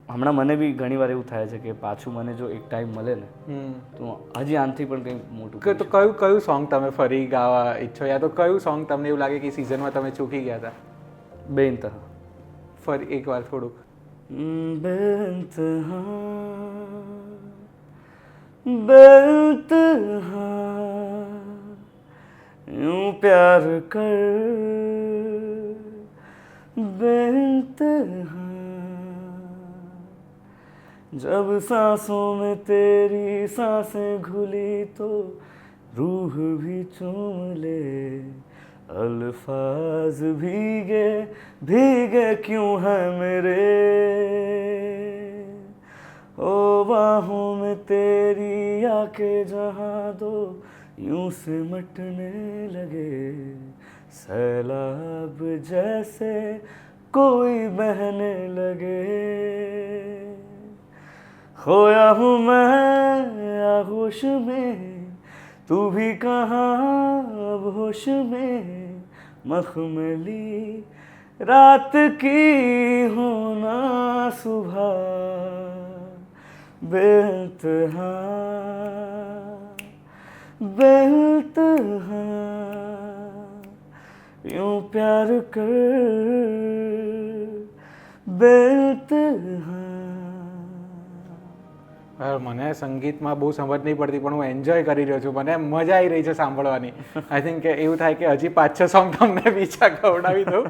હમણાં મને બી ઘણી વાર એવું થાય છે કે પાછું મને જો એક ટાઈમ મળે ને તો હજી આનાથી પણ કંઈક મોટું તો કયું સોંગ તમે ફરી ગાવા ઈચ્છો, યા તો કયું સોંગ તમને એવું લાગે કે સિઝનમાં તમે ચૂકી ગયા હતા? બેઇંતહા. ફરી એકવાર થોડુંક. बेइंतहा बेइंतहा यूं प्यार कर बेइंतहा जब सांसों में तेरी सांसें घुली तो रूह भी चूम ले अल्फाज भीगे भीगे क्यों है मेरे ओ बाहों में तेरी आके जहाँ दो यूं सिमटने लगे सैलाब जैसे कोई बहने लगे खोया हूँ मैं आगोश में तू भी कहाँ अब होश में मखमली रात की होना सुबह बेइंतहा बेइंतहा यूं प्यार कर बेइंतहा. મને સંગીતમાં બહુ સમજ નહીં પડતી પણ હું એન્જોય કરી રહ્યો છું, મને મજા આવી રહી છે સાંભળવાની. આઈ થિંક કે એવું થાય કે હજી 5-6 સોંગ તમને બીજા ગવડાવી દઉં.